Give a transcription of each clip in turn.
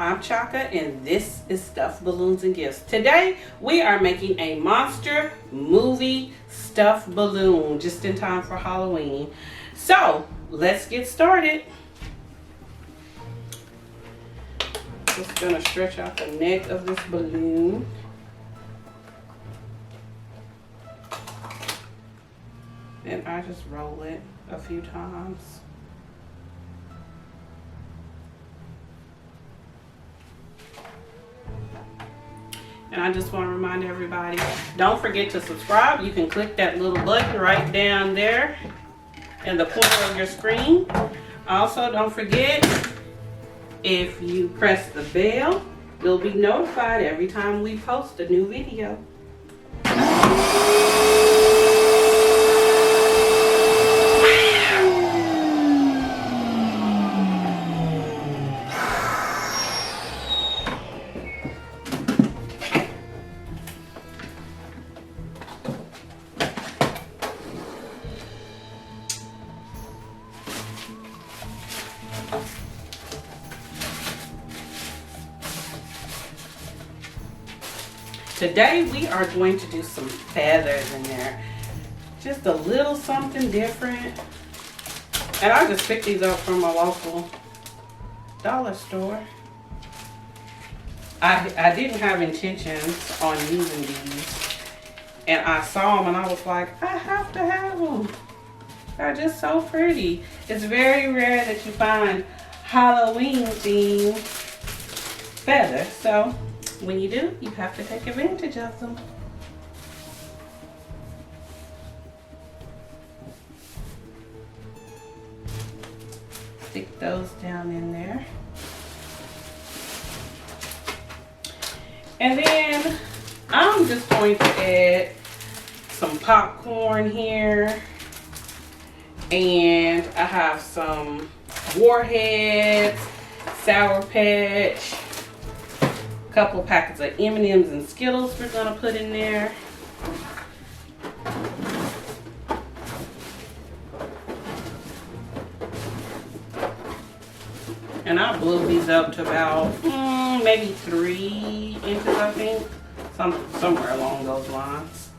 I'm Chaka, and this is Stuffed Balloons and Gifts. Today, we are making a monster movie stuffed balloon just in time for Halloween. So, let's get started. Just gonna stretch out the neck of this balloon. And I just roll it a few times. And I just want to remind everybody, don't forget to subscribe. You can click that little button right down there in the corner of your screen. Also, don't forget, if you press the bell, you'll be notified every time we post a new video. Today we are going to do some feathers in there. Just a little something different. And I just picked these up from my local dollar store. I didn't have intentions on using these. And I saw them and I was like, I have to have them. They're just so pretty. It's very rare that you find Halloween themed feathers. So when you do, you have to take advantage of them. Stick those down in there. And then I'm just going to add some popcorn here. And I have some Warheads, Sour Patch, couple packets of M&Ms and Skittles we're gonna put in there. And I blew these up to about maybe 3 inches, I think. Somewhere along those lines.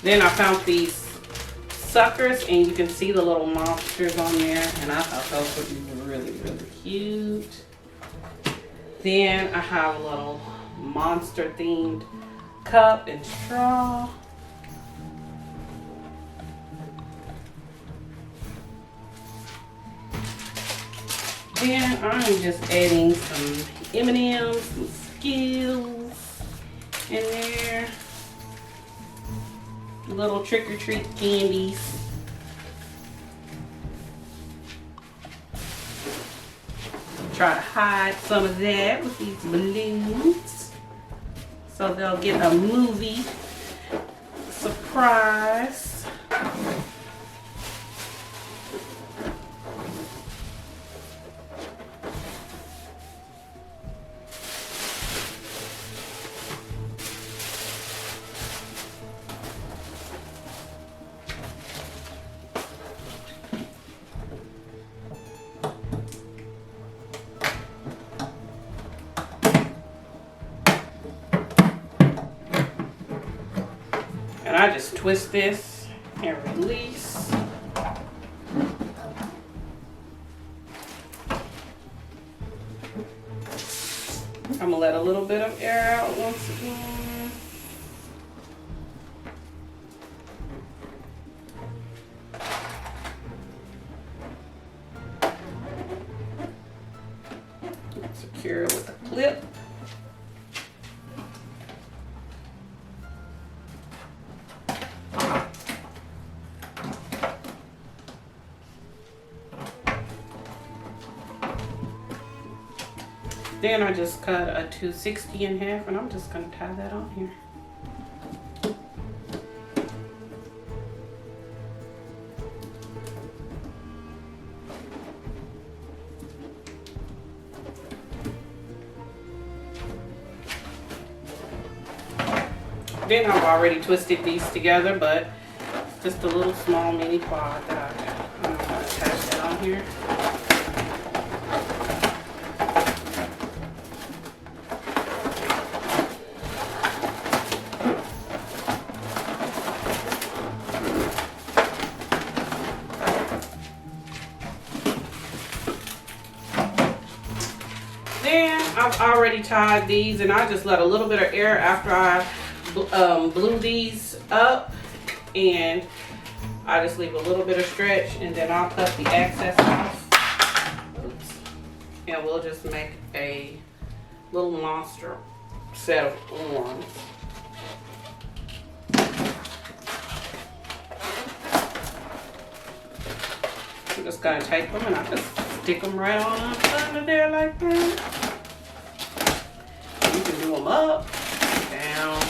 Then I found these suckers, and you can see the little monsters on there, and I thought those would be really, really cute. Then I have a little monster themed cup and straw. Then I'm just adding some M&Ms, some Skittles in there. Little trick-or-treat candies. Try to hide some of that with these balloons, so they'll get a movie surprise. And I just twist this and release. I'm gonna let a little bit of air out once again. Secure it with a clip. Then I just cut a 260 in half, and I'm just gonna tie that on here. Then I've already twisted these together, but just a little small mini quad that I'm gonna attach that on here. Then I've already tied these, and I just let a little bit of air after I blew these up, and I just leave a little bit of stretch, and then I'll cut the excess off. Oops. And we'll just make a little monster set of arms. I'm just gonna take them and I just stick them right on up under there like that. You can do them up, down,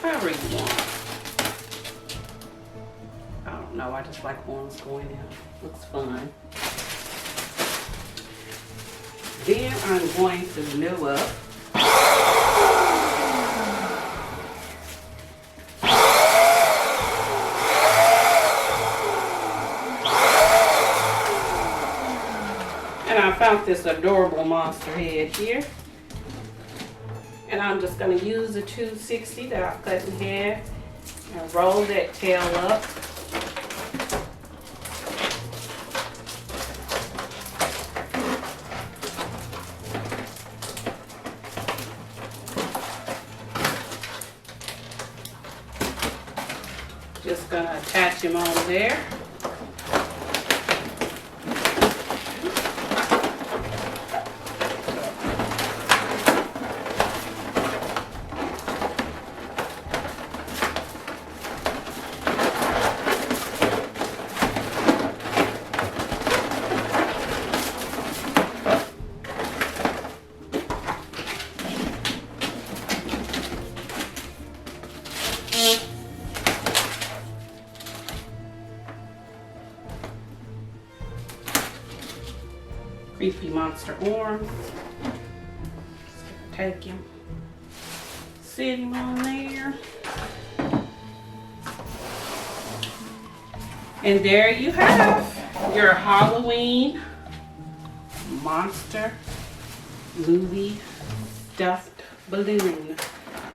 however you want. I don't know, I just like ones going in. Looks fun. Then I'm going to glue up and I found this adorable monster head here. And I'm just going to use the 260 that I've cut in half and roll that tail up. Just going to attach him on there. Creepy monster arms. Just gonna take him, sit him on there. And there you have your Halloween monster movie stuffed balloon.